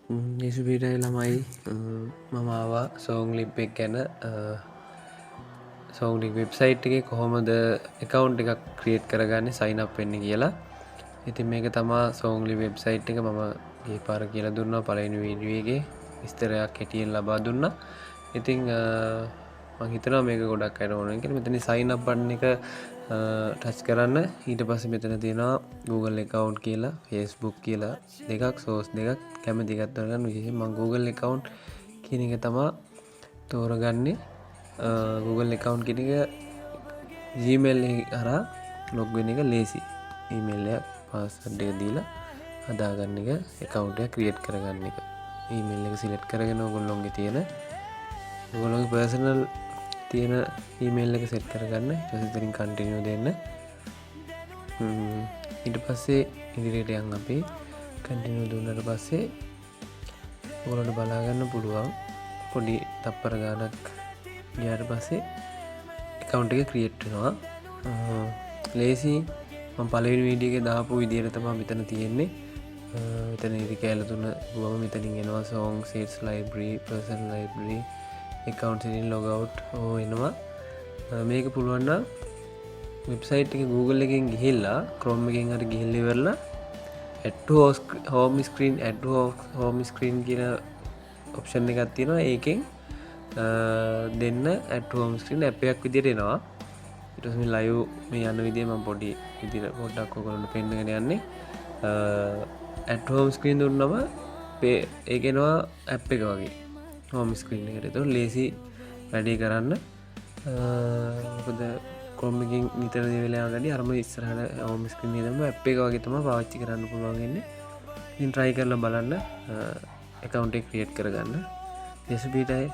නිසුපිටයි ළමයි මම ආවා සෝං ලිප් එක ගැන සෝංලික් වෙබ්සයිට් එක කොහොමද එකකවුන්් එකක් ක්‍රියේට් කරගන්න සයින් අප් වෙන්න කියලා. ඉතින් මේක තමා සෝංලි වෙබ්සයිට් එක මම ඒ පාර කියලා දුන්නා පළවෙනි වීඩියෝගේ විස්තරයක් හැටියෙන් ලබා දුන්නා. ඉතින් මම හිතනවා මේක ගොඩක් අයට ඕන කියලා. මෙතන සයින් අප් බටන් එක ටච් කරන්න. ඊට පස්සේ මෙතන තියෙනවා Google account කියලා, Facebook කියලා දෙකක්, source දෙකක් කැමති එකක් තෝරගන්න. විශේෂයෙන් මම Google account කියන එක තමයි තෝරගන්නේ. Google account කියන එක Gmail එක හරහා log වෙන එක ලේසි. email එක password එක දීලා හදාගන්න එක account එක create කරගන්න එක. email එක select කරගෙන ඔයගොල්ලෝගේ තියෙන ඔයගොල්ලෝගේ personal තියෙන email එක set කරගන්න. ඊට පස්සේ ඉතින් continue දෙන්න. ඊට පස්සේ ඉදිරියට යන්න අපි continue දුන්නාට පස්සේ ඔයගොල්ලන්ට බලා ගන්න පුළුවන් පොඩි තප්පර ගානක් ගියාට පස්සේ account එක create වෙනවා. ලේසි. මම පළවෙනි වීඩියෝ එකේ දාපු විදිහට තමයි මෙතන තියෙන්නේ. මෙතන ඉරි කැල තුන ගුවම මෙතනින් එනවා song, seeds library, person library, account setting, logout එනවා. මේක පුළුවන් නම් වෙබ්සයිට් එක Google එකෙන් ගිහිල්ලා Chrome එකෙන් හරි ගිහිල්ලා ඉවරලා add to home screen කියන option එකක් තියෙනවා. ඒකෙන් දෙන්න add to home screen app එකක් විදිහට එනවා. ඊට පස්සේ මේ live මේ යන විදිය මම පොඩි විදිහට පොඩ්ඩක් ඔයගොල්ලන්ට පෙන්නගෙන යන්නේ. add to home screen දුන්නම ඒක එනවා app එක වගේ home screen එකට. ඒක ලේසි වැඩේ කරන්න. මොකද Chrome එකෙන් නිතර දෙවිලා යන වැඩි අරම ඉස්සරහට home screen එකේ තමයි app එක වගේ තමයි පාවිච්චි කරන්න පුළුවන් වෙන්නේ. ඉතින් try කරලා බලන්න account එක create කරගන්න. දෙසුපීටයි